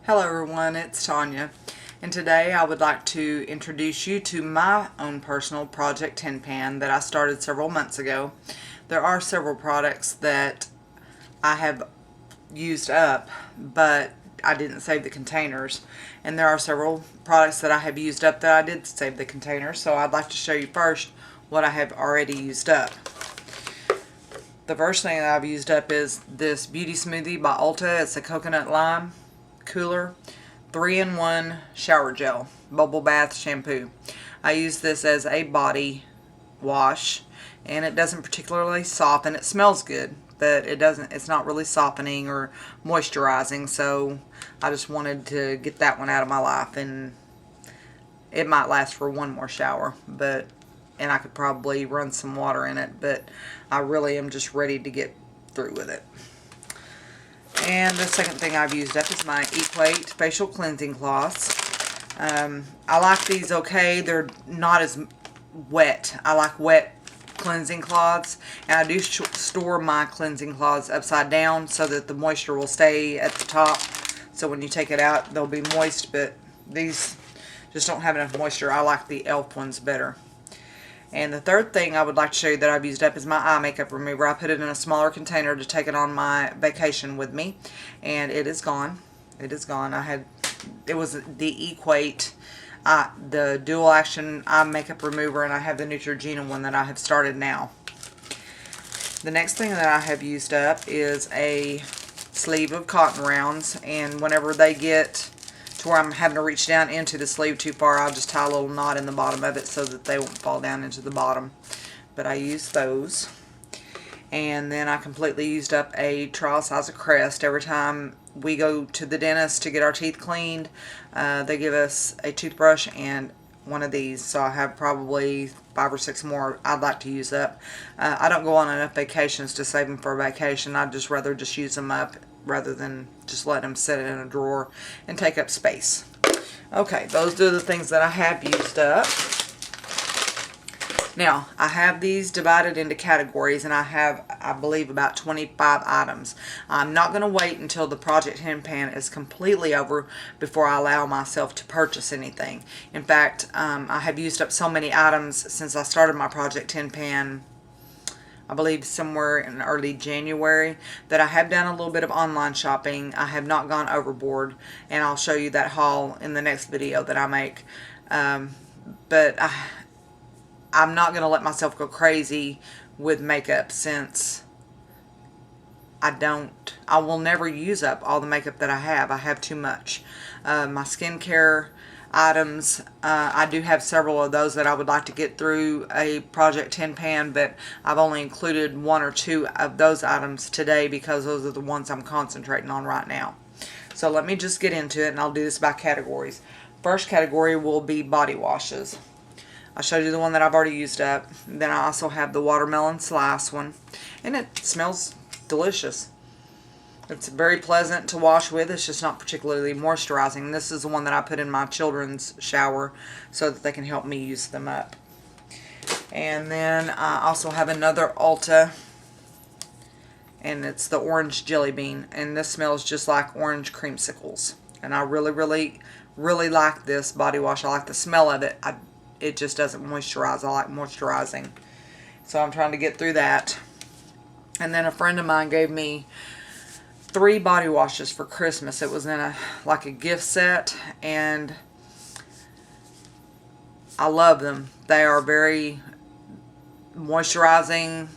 Hello everyone, it's Tonya, and today I would like to introduce you to my own personal Project Tin Pan that I started several months ago. There are several products that I have used up, but I didn't save the containers, and there are several products that I have used up that I did save the containers, so I'd like to show you first what I have already used up. The first thing that I've used up is this Beauty Smoothie by Ulta. It's a coconut lime cooler 3-in-1 shower gel bubble bath shampoo. I use this as a body wash, and it doesn't particularly soften. It smells good, but it's not really softening or moisturizing, so I just wanted to get that one out of my life. And it might last for one more shower, and I could probably run some water in it, but I really am just ready to get through with it. And the second thing I've used up is my Equate facial cleansing cloths. I like these okay. They're not as wet. I like wet cleansing cloths, and I do store my cleansing cloths upside down so that the moisture will stay at the top. So when you take it out, they'll be moist, but these just don't have enough moisture. I like the e.l.f. ones better. And the third thing I would like to show you that I've used up is my eye makeup remover. I put it in a smaller container to take it on my vacation with me, and it is gone. It is gone. It was the Equate, the dual action eye makeup remover, and I have the Neutrogena one that I have started now. The next thing that I have used up is a sleeve of cotton rounds, and whenever they get to where I'm having to reach down into the sleeve too far, I'll just tie a little knot in the bottom of it so that they won't fall down into the bottom. But I use those. And then I completely used up a trial size of Crest. Every time we go to the dentist to get our teeth cleaned, they give us a toothbrush and one of these. So I have probably 5 or 6 more I'd like to use up. I don't go on enough vacations to save them for a vacation. I'd just rather just use them up rather than just let them sit in a drawer and take up space. Okay, those are the things that I have used up. Now, I have these divided into categories, and I have, I believe, about 25 items. I'm not going to wait until the Project Tin Pan is completely over before I allow myself to purchase anything. In fact, I have used up so many items since I started my Project Tin Pan, I believe somewhere in early January, that I have done a little bit of online shopping. I have not gone overboard, and I'll show you that haul in the next video that I make. But I'm not going to let myself go crazy with makeup, since I will never use up all the makeup that I have. I have too much. My skincare items, I do have several of those that I would like to get through a Project Tin Pan, but I've only included 1 or 2 of those items today because those are the ones I'm concentrating on right now. So let me just get into it, and I'll do this by categories. First category will be body washes. I showed you the one that I've already used up. Then I also have the watermelon slice one, and it smells delicious. It's very pleasant to wash with. It's just not particularly moisturizing. This is the one that I put in my children's shower so that they can help me use them up. And then I also have another Ulta, and it's the orange jelly bean, and this smells just like orange creamsicles. And I really, really, really like this body wash. I like the smell of it. It just doesn't moisturize. I like moisturizing. So I'm trying to get through that. And then a friend of mine gave me 3 body washes for Christmas. It was in like a gift set, and I love them. They are very moisturizing.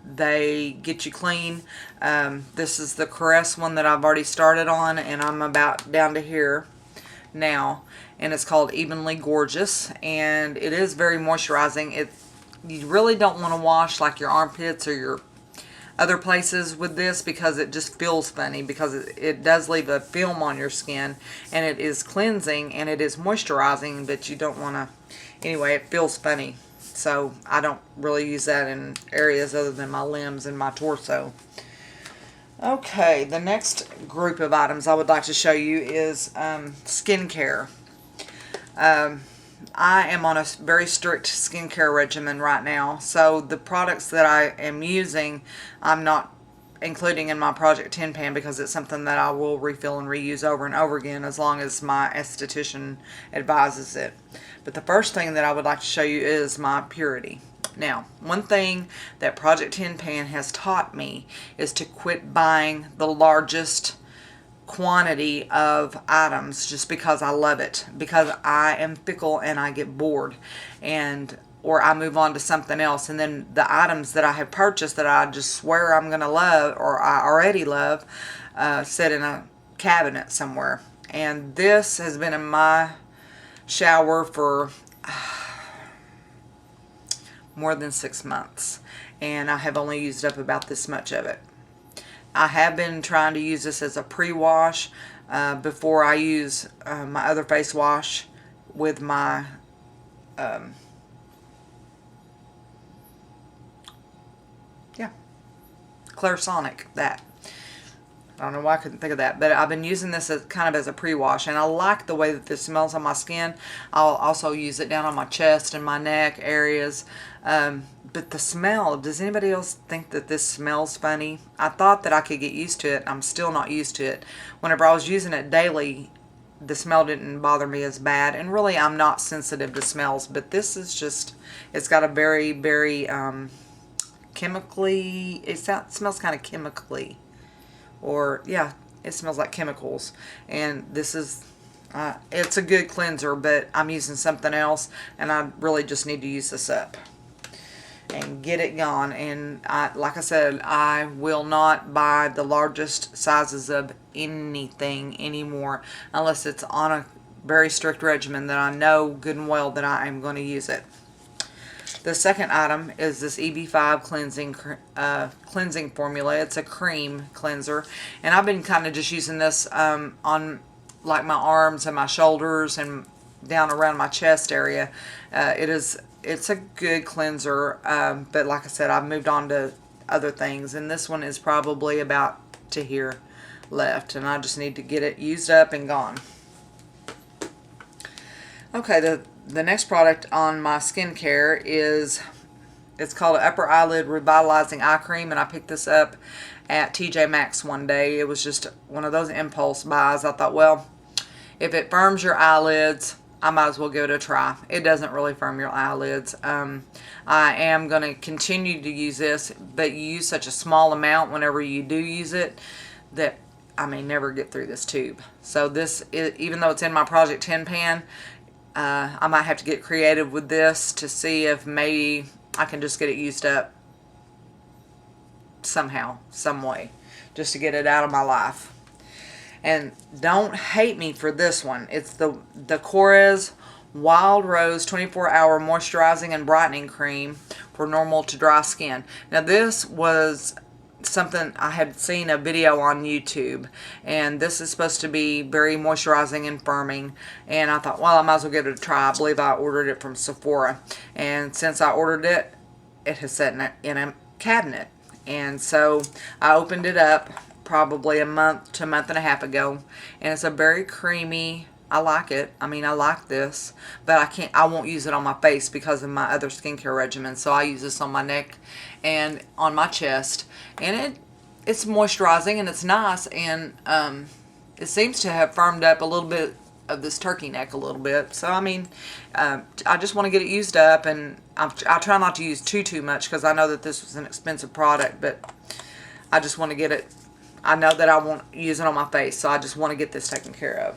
They get you clean. This is the Caress one that I've already started on, and I'm about down to here now, and it's called Evenly Gorgeous, and it is very moisturizing. You really don't want to wash like your armpits or your other places with this, because it just feels funny, because it does leave a film on your skin, and it is cleansing and it is moisturizing, but you don't want to, anyway, it feels funny. So I don't really use that in areas other than my limbs and my torso. Okay, the next group of items I would like to show you is skincare. I am on a very strict skincare regimen right now, so the products that I am using, I'm not including in my Project 10 pan because it's something that I will refill and reuse over and over again as long as my esthetician advises it. But the first thing that I would like to show you is my purity. Now, one thing that Project 10 pan has taught me is to quit buying the largest quantity of items just because I love it, because I am fickle and I get bored, and or I move on to something else, and then the items that I have purchased that I just swear I'm gonna love or I already love sit in a cabinet somewhere. And this has been in my shower for more than 6 months, and I have only used up about this much of it. I have been trying to use this as a pre-wash before I use my other face wash with my Clairsonic, that. I don't know why I couldn't think of that, but I've been using this as kind of as a pre-wash, and I like the way that this smells on my skin. I'll also use it down on my chest and my neck areas. But the smell, does anybody else think that this smells funny? I thought that I could get used to it. I'm still not used to it. Whenever I was using it daily, the smell didn't bother me as bad, and really I'm not sensitive to smells, but this is just, it's got a very, very chemically, it smells kind of chemically, or yeah, it smells like chemicals. And this is it's a good cleanser, but I'm using something else, and I really just need to use this up and get it gone. And like I said, I will not buy the largest sizes of anything anymore unless it's on a very strict regimen that I know good and well that I am going to use it. The second item is this EB5 cleansing formula. It's a cream cleanser, and I've been kind of just using this on like my arms and my shoulders and down around my chest area. It's a good cleanser, but like I said, I've moved on to other things, and this one is probably about to here left, and I just need to get it used up and gone. Okay, the next product on my skincare it's called an Upper Eyelid Revitalizing Eye Cream, and I picked this up at TJ Maxx one day. It was just one of those impulse buys. I thought, well, if it firms your eyelids, I might as well give it a try. It doesn't really firm your eyelids. I am going to continue to use this, but you use such a small amount whenever you do use it that I may never get through this tube. So this, even though it's in my Project 10 pan, I might have to get creative with this to see if maybe I can just get it used up somehow, some way, just to get it out of my life. And don't hate me for this one. It's the Korres Wild Rose 24-hour moisturizing and brightening cream for normal to dry skin. Now this was something I had seen a video on YouTube, and this is supposed to be very moisturizing and firming, and I thought, well, I might as well give it a try. I believe I ordered it from Sephora, and since I ordered it, it has sat in a cabinet. And so I opened it up probably a month to a month and a half ago, and it's a very creamy, I like it. I mean, I like this, but I won't use it on my face because of my other skincare regimen. So I use this on my neck and on my chest, and it's moisturizing and it's nice, and it seems to have firmed up a little bit of this turkey neck a little bit. So I mean, I just want to get it used up, and I try not to use too much because I know that this was an expensive product, but I just want to get it. I know that I won't use it on my face, so I just want to get this taken care of.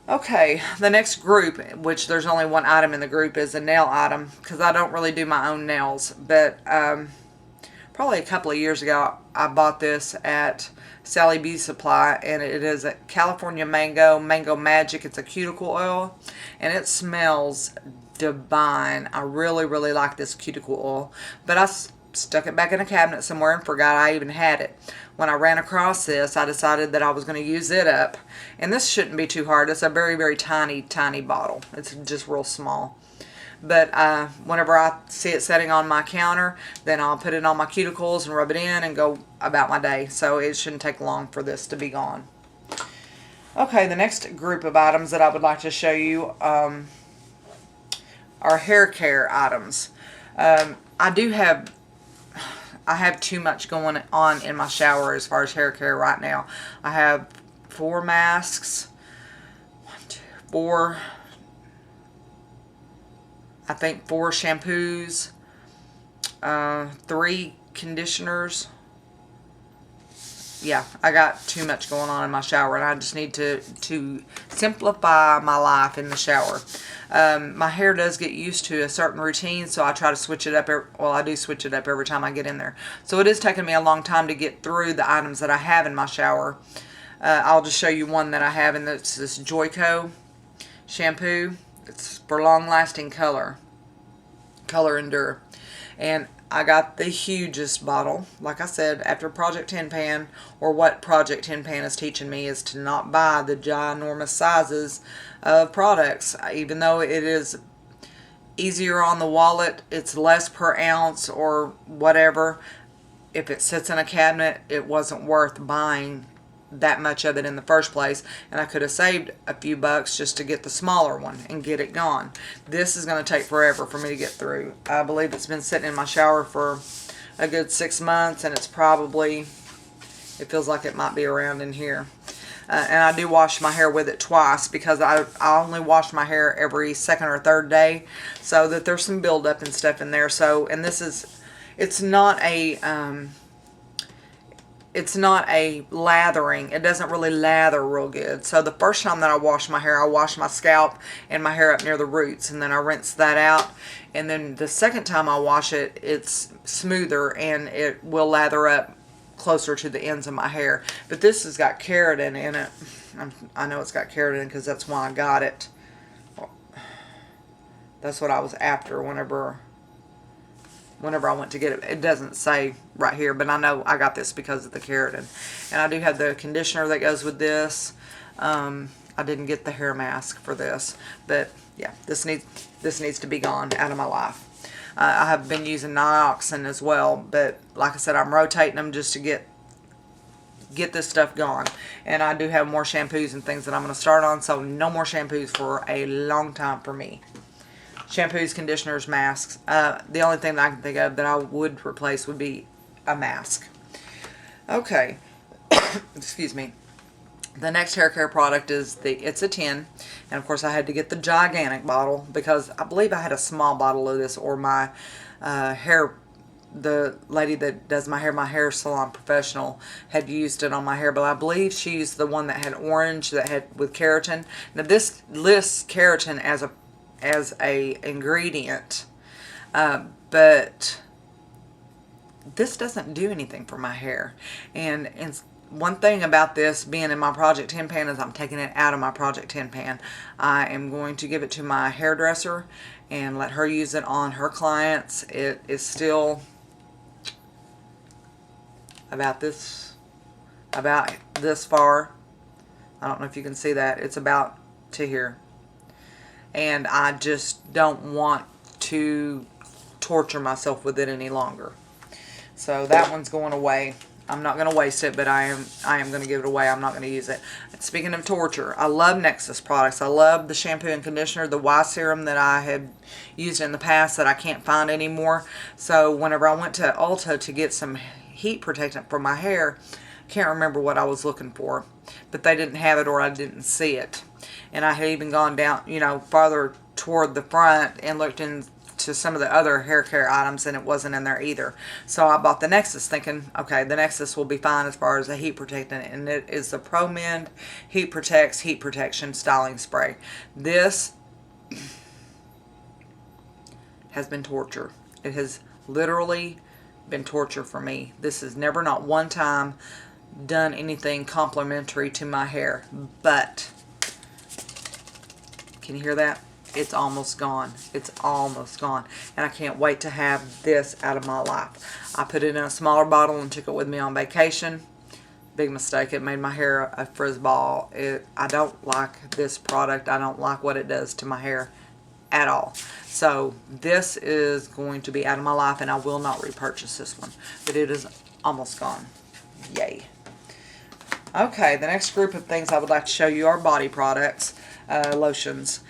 Okay, the next group, which there's only one item in the group, is a nail item, because I don't really do my own nails. But probably a couple of years ago, I bought this at Sally Beauty Supply, and it is a California Mango Magic. It's a cuticle oil, and it smells divine. I really, really like this cuticle oil, but I stuck it back in a cabinet somewhere and forgot I even had it. When I ran across this, I decided that I was going to use it up. And this shouldn't be too hard. It's a very, very tiny, tiny bottle. It's just real small. But whenever I see it sitting on my counter, then I'll put it on my cuticles and rub it in and go about my day. So it shouldn't take long for this to be gone. Okay, the next group of items that I would like to show you are hair care items. I I have too much going on in my shower as far as hair care right now. I have 4 masks, 1, 2, 4, I think 4 shampoos, 3 conditioners. Yeah, I got too much going on in my shower, and I just need to simplify my life in the shower. My hair does get used to a certain routine, so I try to switch it up. Well, I do switch it up every time I get in there. So it is taking me a long time to get through the items that I have in my shower. I'll just show you one that I have, and it's this Joico shampoo. It's for long-lasting color endure. And I got the hugest bottle. Like I said, after Project Tin Pan, or what Project Tin Pan is teaching me, is to not buy the ginormous sizes of products. Even though it is easier on the wallet, it's less per ounce or whatever. If it sits in a cabinet, it wasn't worth buying that much of it in the first place, and I could have saved a few bucks just to get the smaller one and get it gone. This is going to take forever for me to get through. I believe it's been sitting in my shower for a good 6 months, and it's probably, it feels like it might be around in here. And I do wash my hair with it twice, because I only wash my hair every second or third day, so that there's some buildup and stuff in there. So, and this is, it's not a lathering. It doesn't really lather real good. So the first time that I wash my hair, I wash my scalp and my hair up near the roots, and then I rinse that out. And then the second time I wash it, it's smoother and it will lather up closer to the ends of my hair. But this has got keratin in it. I know it's got keratin because that's why I got it. That's what I was after whenever I went to get it. It doesn't say right here, but I know I got this because of the keratin. And I do have the conditioner that goes with this. I didn't get the hair mask for this, but yeah, this needs to be gone out of my life. I have been using Nioxin as well, but like I said, I'm rotating them just to get this stuff gone. And I do have more shampoos and things that I'm going to start on, so no more shampoos for a long time for me. Shampoos, conditioners, masks. The only thing that I can think of that I would replace would be a mask. Okay. Excuse me. The next hair care product is it's a tin. And of course I had to get the gigantic bottle because I believe I had a small bottle of this, or my the lady that does my hair salon professional had used it on my hair, but I believe she used the one that had orange, that had with keratin. Now this lists keratin as a ingredient, but this doesn't do anything for my hair. And one thing about this being in my Project Tin Pan is I'm taking it out of my Project Tin Pan. I am going to give it to my hairdresser and let her use it on her clients. It is still about this far. I don't know if you can see that. It's about to here. And I just don't want to torture myself with it any longer. So that one's going away. I'm not going to waste it, but I am going to give it away. I'm not going to use it. Speaking of torture, I love Nexus products. I love the shampoo and conditioner, the Y serum that I had used in the past that I can't find anymore. So whenever I went to Ulta to get some heat protectant for my hair, can't remember what I was looking for, but they didn't have it, or I didn't see it. And I had even gone down, farther toward the front and looked into some of the other hair care items, and it wasn't in there either. So I bought the Nexus thinking, okay, the Nexus will be fine as far as a heat protectant, and it is the Pro Mend Heat Protects Heat Protection Styling Spray. This has been torture. It has literally been torture for me. This has never, not one time, done anything complimentary to my hair, but can you hear that? It's almost gone. It's almost gone. And I can't wait to have this out of my life. I put it in a smaller bottle and took it with me on vacation. Big mistake. It made my hair a frizz ball. I don't like this product. I don't like what it does to my hair at all. So this is going to be out of my life, and I will not repurchase this one. But it is almost gone. Yay. Okay, the next group of things I would like to show you are body products. Lotions.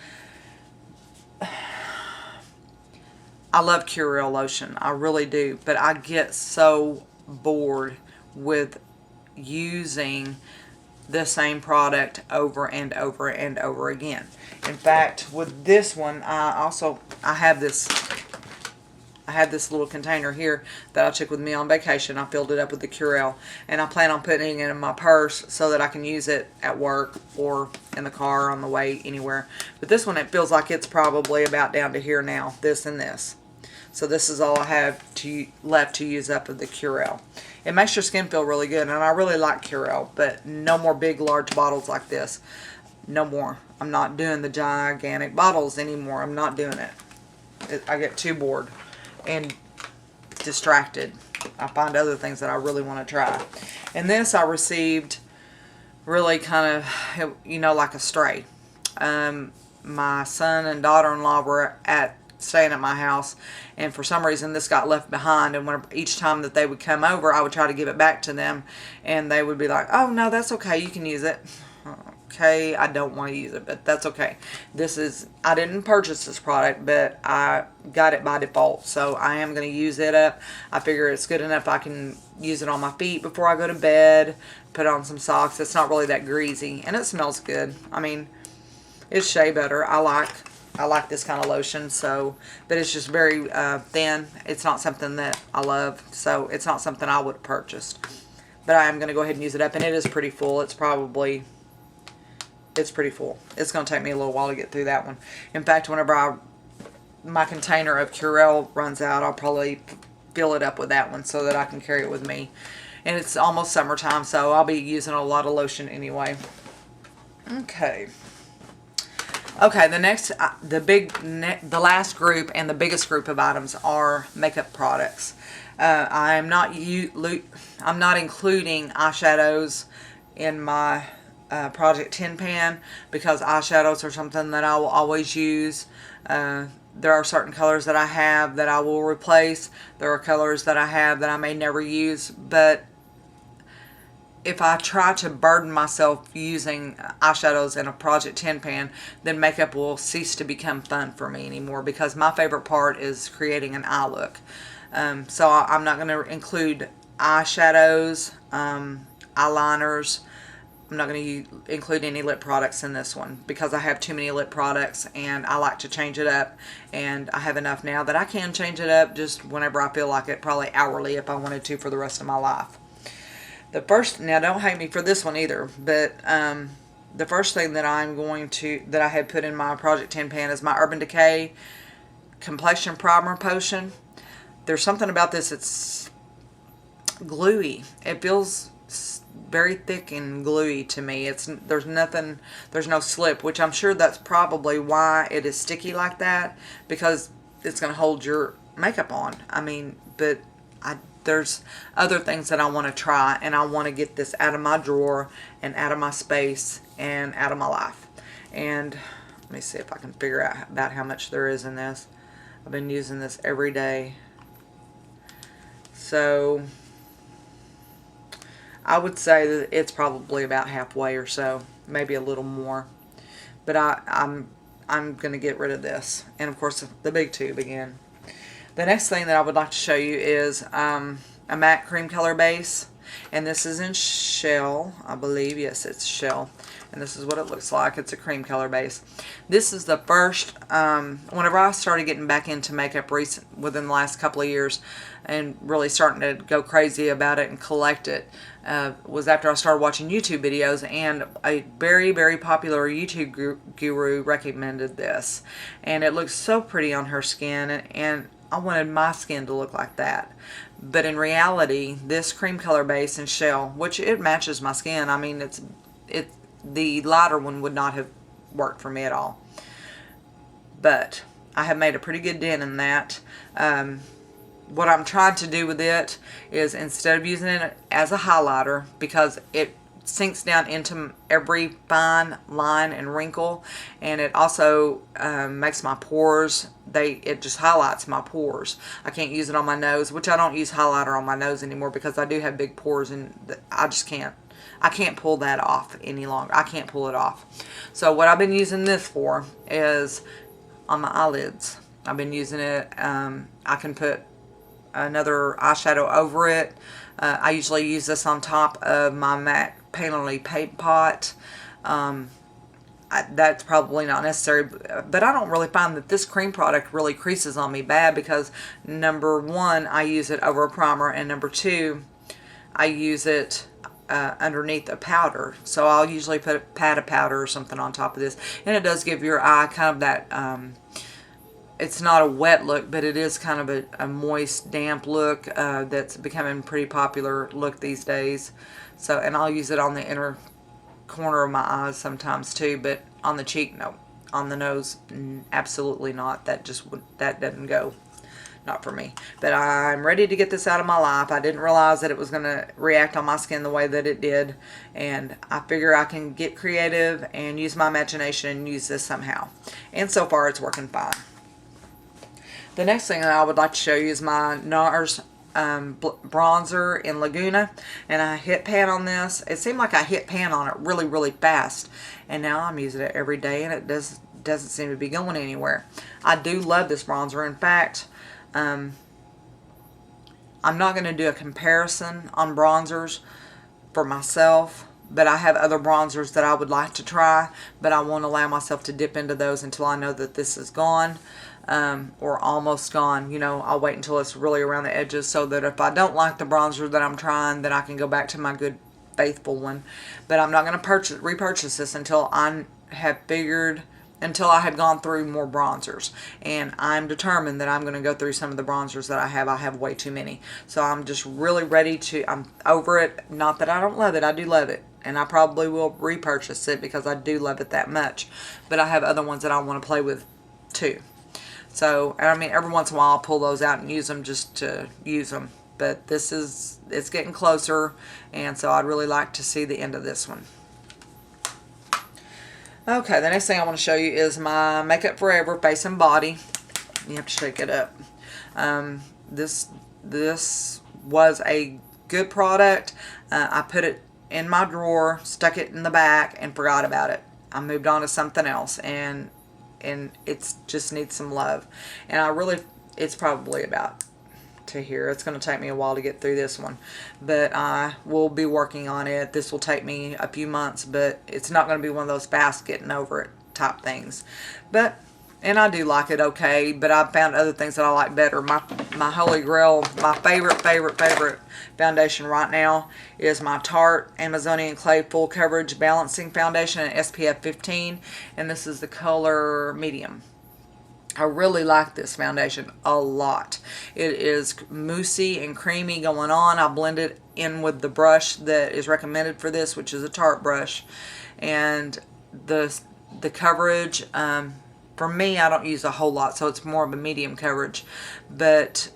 I love Curel lotion. I really do. But I get so bored with using the same product over and over and over again. In fact, with this one, I have this little container here that I took with me on vacation. I filled it up with the Curel, and I plan on putting it in my purse so that I can use it at work or in the car on the way anywhere. But this one, it feels like it's probably about down to here now, this and this. So this is all I have left to use up of the Curel. It makes your skin feel really good, and I really like Curel, but no more big, large bottles like this. No more. I'm not doing the gigantic bottles anymore. I'm not doing it. I get too bored and distracted. I find other things that I really want to try. And this I received really kind of, like a stray. My son and daughter-in-law were staying at my house, and for some reason this got left behind, and each time that they would come over, I would try to give it back to them, and they would be like, oh no, that's okay, you can use it. Okay, I don't want to use it, but that's okay. I didn't purchase this product, but I got it by default, so I am going to use it up. I figure it's good enough I can use it on my feet before I go to bed, put on some socks. It's not really that greasy, and it smells good. I mean, it's shea butter. I like this kind of lotion, but it's just very thin. It's not something that I love, so it's not something I would have purchased. But I am going to go ahead and use it up, and it is pretty full. It's pretty full. It's going to take me a little while to get through that one. In fact, whenever my container of Curel runs out, I'll probably fill it up with that one so that I can carry it with me. And it's almost summertime, so I'll be using a lot of lotion anyway. Okay, the last group and the biggest group of items are makeup products. I'm not including eyeshadows in my Project 10 pan, because eyeshadows are something that I will always use. There are certain colors that I have that I will replace. There are colors that I have that I may never use, but if I try to burden myself using eyeshadows in a Project 10 pan, then makeup will cease to become fun for me anymore, because my favorite part is creating an eye look. So I'm not going to include eyeshadows, eyeliners. I'm not going to include any lip products in this one, because I have too many lip products and I like to change it up, and I have enough now that I can change it up just whenever I feel like it, probably hourly if I wanted to for the rest of my life. Now don't hate me for this one either, but the first thing that I had put in my Project 10 pan is my Urban Decay Complexion Primer Potion. There's something about this, it's gluey. It feels very thick and gluey to me. There's no slip, which I'm sure that's probably why it is sticky like that, because it's going to hold your makeup on. I mean, but there's other things that I want to try, and I want to get this out of my drawer and out of my space and out of my life. And let me see if I can figure out about how much there is in this. I've been using this every day, so I would say that it's probably about halfway or so, maybe a little more. But I'm going to get rid of this, and of course the big tube again. The next thing that I would like to show you is a matte cream color base, and this is in Shell, I believe. Yes, it's Shell, and this is what it looks like. It's a cream color base. This is the first, whenever I started getting back into makeup within the last couple of years and really starting to go crazy about it and collect it, was after I started watching YouTube videos, and a very, very popular YouTube guru recommended this, and it looks so pretty on her skin, and I wanted my skin to look like that. But in reality, this cream color base in Shell, which it matches my skin, I mean, the lighter one would not have worked for me at all. But I have made a pretty good dent in that. What I'm trying to do with it is, instead of using it as a highlighter, because it sinks down into every fine line and wrinkle, and it also makes my pores, it just highlights my pores. I can't use it on my nose, which I don't use highlighter on my nose anymore, because I do have big pores, and I can't pull that off any longer. I can't pull it off. So what I've been using this for is on my eyelids. I've been using it. I can put another eyeshadow over it. I usually use this on top of my matte painterly paint pot. That's probably not necessary, but I don't really find that this cream product really creases on me bad because, number one, I use it over a primer, and number two, I use it underneath a powder. So I'll usually put a pat of powder or something on top of this, and it does give your eye kind of that, it's not a wet look, but it is kind of a moist, damp look that's becoming pretty popular look these days. So, and I'll use it on the inner corner of my eyes sometimes too, but on the cheek, no. On the nose, absolutely not. That doesn't go. Not for me. But I'm ready to get this out of my life. I didn't realize that it was going to react on my skin the way that it did, and I figure I can get creative and use my imagination and use this somehow. And so far it's working fine. The next thing that I would like to show you is my NARS bronzer in Laguna, and I hit pan on this. It seemed like I hit pan on it really, really fast, and now I'm using it every day, and it doesn't seem to be going anywhere. I do love this bronzer. In fact, I'm not going to do a comparison on bronzers for myself, but I have other bronzers that I would like to try, but I won't allow myself to dip into those until I know that this is gone. Or almost gone. You know, I'll wait until it's really around the edges so that if I don't like the bronzer that I'm trying, then I can go back to my good faithful one. But I'm not going to repurchase this until I have gone through more bronzers. And I'm determined that I'm going to go through some of the bronzers that I have. I have way too many. So I'm just really ready to, I'm over it. Not that I don't love it. I do love it. And I probably will repurchase it because I do love it that much. But I have other ones that I want to play with too. So, I mean, every once in a while I'll pull those out and use them just to use them. But it's getting closer, and so I'd really like to see the end of this one. Okay, the next thing I want to show you is my Makeup Forever Face and Body. You have to shake it up. This was a good product. I put it in my drawer, stuck it in the back, and forgot about it. I moved on to something else, and it just needs some love. And it's probably about to here. It's going to take me a while to get through this one, but I will be working on it. This will take me a few months, but it's not going to be one of those fast getting over it type things. And I do like it okay, but I've found other things that I like better. My holy grail, my favorite foundation right now is my Tarte Amazonian Clay Full Coverage Balancing Foundation in SPF 15, and this is the color medium. I really like this foundation a lot. It is moussey and creamy going on. I blend it in with the brush that is recommended for this, which is a Tarte brush, and the coverage. For me, I don't use a whole lot, so it's more of a medium coverage. But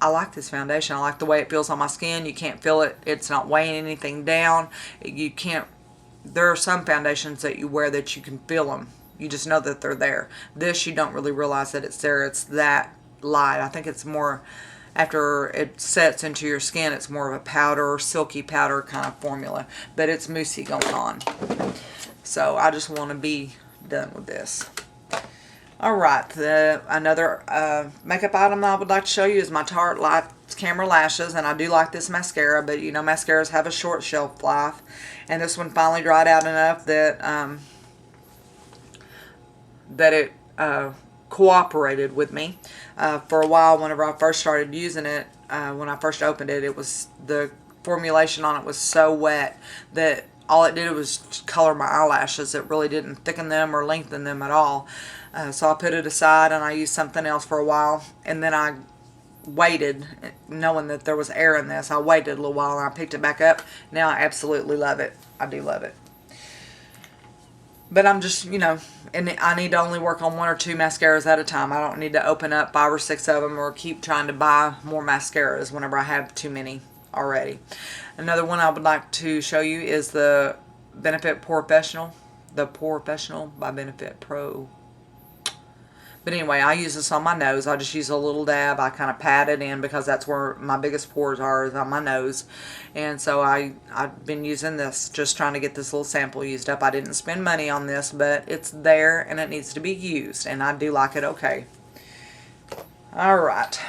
I like this foundation. I like the way it feels on my skin. You can't feel it. It's not weighing anything down. There are some foundations that you wear that you can feel them. You just know that they're there. This, you don't really realize that it's there. It's that light. I think it's more, after it sets into your skin, it's more of a powder, silky powder kind of formula. But it's moussey going on. So I just want to be done with this. Alright, another makeup item I would like to show you is my Tarte Lights Camera Lashes, and I do like this mascara, but you know mascaras have a short shelf life, and this one finally dried out enough that it cooperated with me. For a while, whenever I first started using it, when I first opened it, the formulation on it was so wet that all it did was color my eyelashes. It really didn't thicken them or lengthen them at all. So I put it aside and I used something else for a while. And then I waited, knowing that there was air in this. I waited a little while and I picked it back up. Now I absolutely love it. I do love it. But I'm just, and I need to only work on 1 or 2 mascaras at a time. I don't need to open up 5 or 6 of them or keep trying to buy more mascaras whenever I have too many already. Another one I would like to show you is the Benefit Professional. The Professional by Benefit Pro. But anyway, I use this on my nose. I just use a little dab. I kind of pat it in because that's where my biggest pores are, is on my nose. And so I've been using this, just trying to get this little sample used up. I didn't spend money on this, but it's there and it needs to be used. And I do like it okay. Alright.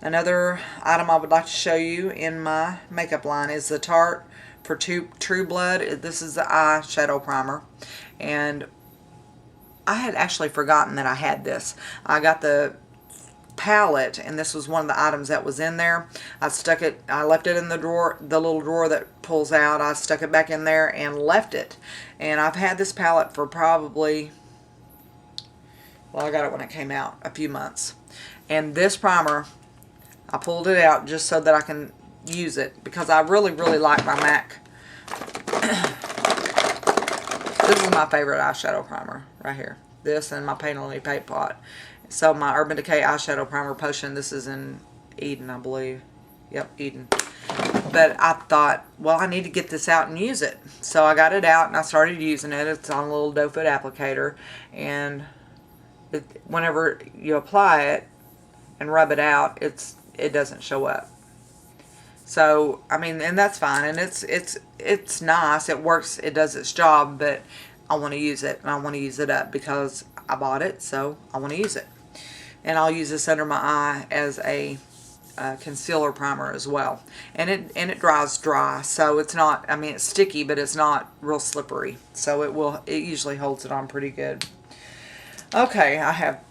Another item I would like to show you in my makeup line is the Tarte for True Blood. This is the eyeshadow primer. And I had actually forgotten that I had this. I got the palette, and this was one of the items that was in there. I left it in the drawer, the little drawer that pulls out. I stuck it back in there and left it. And I've had this palette for probably, well, I got it when it came out, a few months. And this primer, I pulled it out just so that I can use it because I really, really like my MAC. This is my favorite eyeshadow primer right here. This and my Paint Only Paint Pot. So my Urban Decay eyeshadow primer potion, this is in Eden, I believe. Yep, Eden. But I thought, well, I need to get this out and use it. So I got it out and I started using it. It's on a little doe foot applicator. And whenever you apply it and rub it out, it doesn't show up. So, I mean, and that's fine, and it's nice, it works, it does its job, but I want to use it, and I want to use it up because I bought it, so I want to use it. And I'll use this under my eye as a concealer primer as well. And it dries dry, so it's not, I mean, it's sticky, but it's not real slippery. So it usually holds it on pretty good. Okay, I have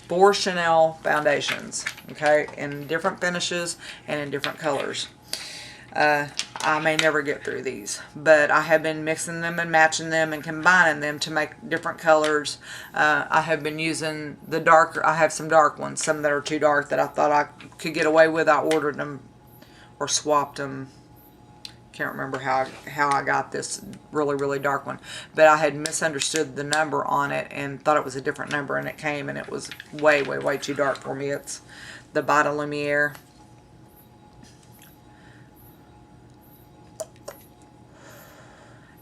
4 Chanel foundations, okay, in different finishes and in different colors. I may never get through these, but I have been mixing them and matching them and combining them to make different colors. I have been using the darker, I have some dark ones, some that are too dark that I thought I could get away with. I ordered them or swapped them. Can't remember how I got this really, really dark one, but I had misunderstood the number on it and thought it was a different number, and it came and it was way, way, way too dark for me. It's the Bite de Lumiere.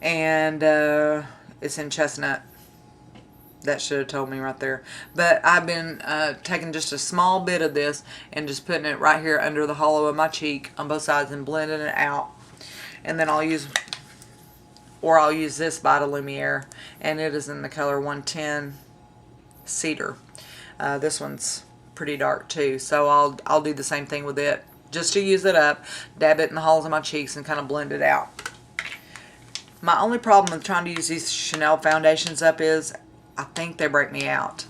And it's in chestnut. That should have told me right there. But I've been taking just a small bit of this and just putting it right here under the hollow of my cheek on both sides and blending it out. And then I'll use this Bite de Lumiere, and it is in the color 110 Cedar. This one's pretty dark too, so I'll do the same thing with it, just to use it up, dab it in the hollows of my cheeks, and kind of blend it out. My only problem with trying to use these Chanel foundations up is I think they break me out.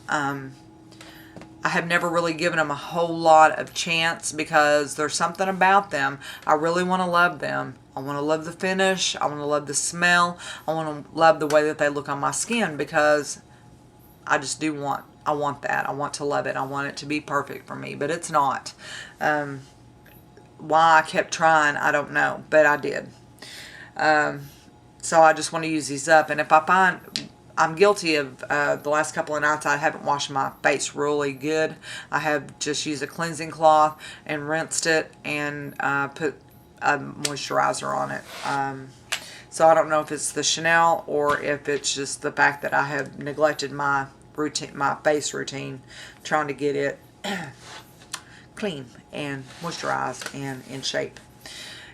I have never really given them a whole lot of chance because there's something about them. I really want to love them. I want to love the finish. I want to love the smell. I want to love the way that they look on my skin because I just do want, I want that. I want to love it. I want it to be perfect for me, but it's not. Why I kept trying, I don't know, but I did. So I just want to use these up, and if I find, I'm guilty of the last couple of nights I haven't washed my face really good. I have just used a cleansing cloth and rinsed it and put a moisturizer on it. So I don't know if it's the Chanel or if it's just the fact that I have neglected my routine, my face routine, trying to get it clean and moisturized and in shape.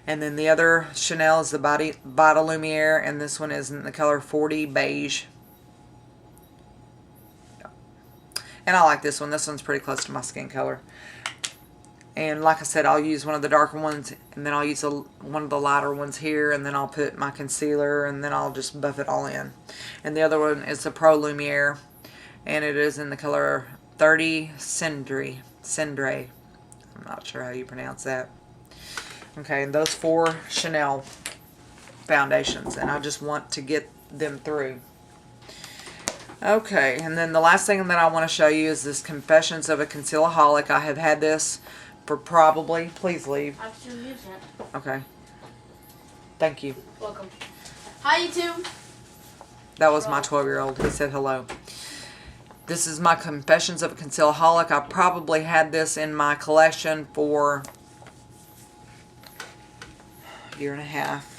And then the other Chanel is the Bite de Lumiere, and this one is in the color 40 Beige. And I like this one. This one's pretty close to my skin color. And like I said, I'll use one of the darker ones, and then I'll use one of the lighter ones here, and then I'll put my concealer, and then I'll just buff it all in. And the other one is the Pro Lumiere, and it is in the color 30 Cendre. I'm not sure how you pronounce that. Okay, and those 4 Chanel foundations, and I just want to get them through. Okay, and then the last thing that I want to show you is this Confessions of a Concealaholic. I have had this for probably, please leave. I still use it. Okay. Thank you. Welcome. Hi, YouTube. That was my 12-year-old. He said hello. This is my Confessions of a Concealaholic. I probably had this in my collection for a year and a half.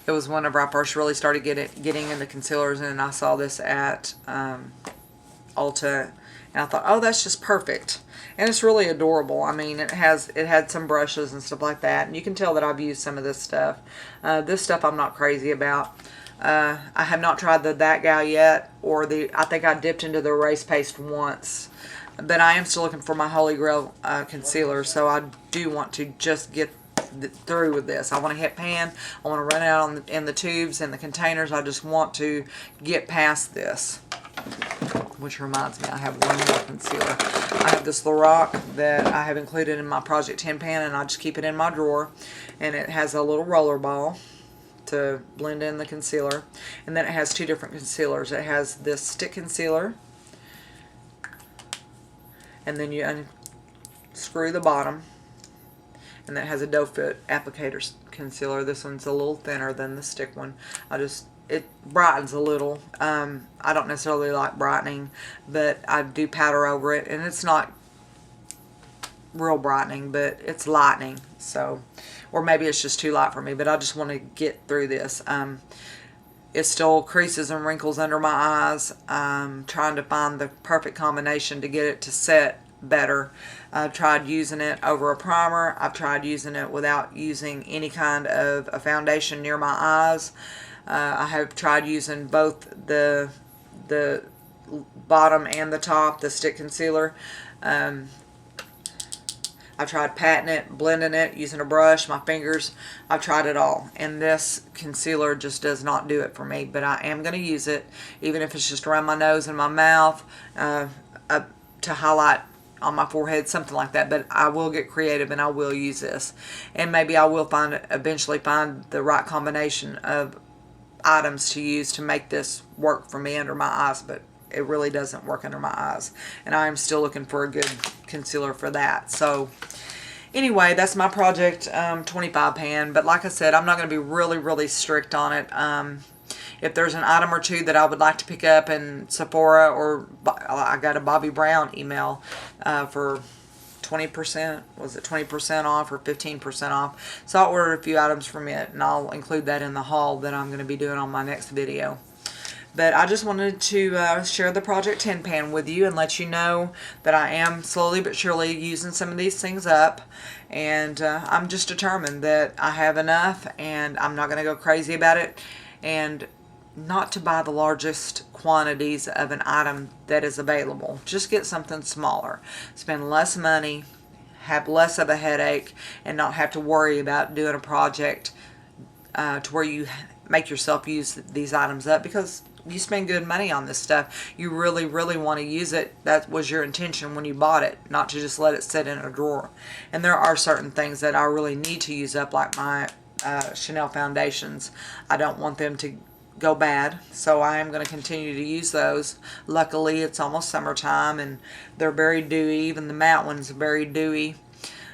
It was whenever I first really started getting into concealers, and I saw this at Ulta, And I thought, oh, that's just perfect. And it's really adorable. I mean, it had some brushes and stuff like that. And you can tell that I've used some of this stuff. This stuff I'm not crazy about. I have not tried the That Gal yet, or I think I dipped into the erase paste once. But I am still looking for my Holy Grail concealer, so I do want to just get through with this. I want to hit pan. I want to run out in the tubes and the containers. I just want to get past this. Which reminds me, I have one more concealer. I have this Lorac that I have included in my Project 10 pan, and I just keep it in my drawer. And it has a little roller ball to blend in the concealer. And then it has two different concealers. It has this stick concealer, and then you unscrew the bottom, and then it has a doe foot applicator concealer. This one's a little thinner than the stick one. It brightens a little. I don't necessarily like brightening, but I do powder over it, and it's not real brightening, but it's lightening. So, or maybe it's just too light for me, but I just want to get through this. It still creases and wrinkles under my eyes. Trying to find the perfect combination to get it to set better. I've tried using it over a primer. I've tried using it without using any kind of a foundation near my eyes. I have tried using both the bottom and the top, the stick concealer. I've tried patting it, blending it, using a brush, my fingers. I've tried it all. And this concealer just does not do it for me. But I am going to use it, even if it's just around my nose and my mouth, to highlight on my forehead, something like that. But I will get creative and I will use this. And maybe I will eventually find the right combination of items to use to make this work for me under my eyes, but it really doesn't work under my eyes, and I am still looking for a good concealer for that. So anyway, that's my Project 25 pan, but like I said, I'm not going to be really strict on it. If there's an item or two that I would like to pick up in Sephora, or I got a Bobby Brown email for 20%, was it 20% off or 15% off? So I ordered a few items from it, and I'll include that in the haul that I'm going to be doing on my next video. But I just wanted to share the Project 10 pan with you and let you know that I am slowly but surely using some of these things up. And I'm just determined that I have enough, and I'm not going to go crazy about it. And not to buy the largest quantities of an item that is available. Just get something smaller. Spend less money, have less of a headache, and not have to worry about doing a project to where you make yourself use these items up, because you spend good money on this stuff. You really want to use it. That was your intention when you bought it, not to just let it sit in a drawer. And there are certain things that I really need to use up, like my Chanel foundations. I don't want them to go bad, so I am going to continue to use those. Luckily, it's almost summertime, and they're very dewy. Even the matte ones are very dewy.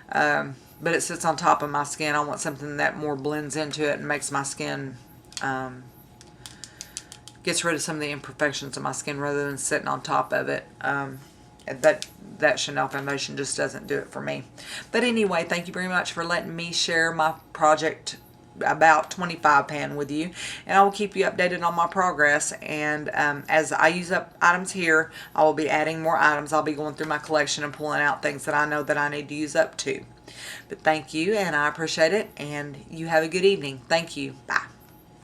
But it sits on top of my skin. I want something that more blends into it and makes my skin, gets rid of some of the imperfections of my skin rather than sitting on top of it. That Chanel foundation just doesn't do it for me. But anyway, thank you very much for letting me share my Project About 25 pan with you, and I will keep you updated on my progress. And as I use up items here, I will be adding more items. I'll be going through my collection and pulling out things that I know that I need to use up too. But thank you, and I appreciate it, and you have a good evening. Thank you. Bye.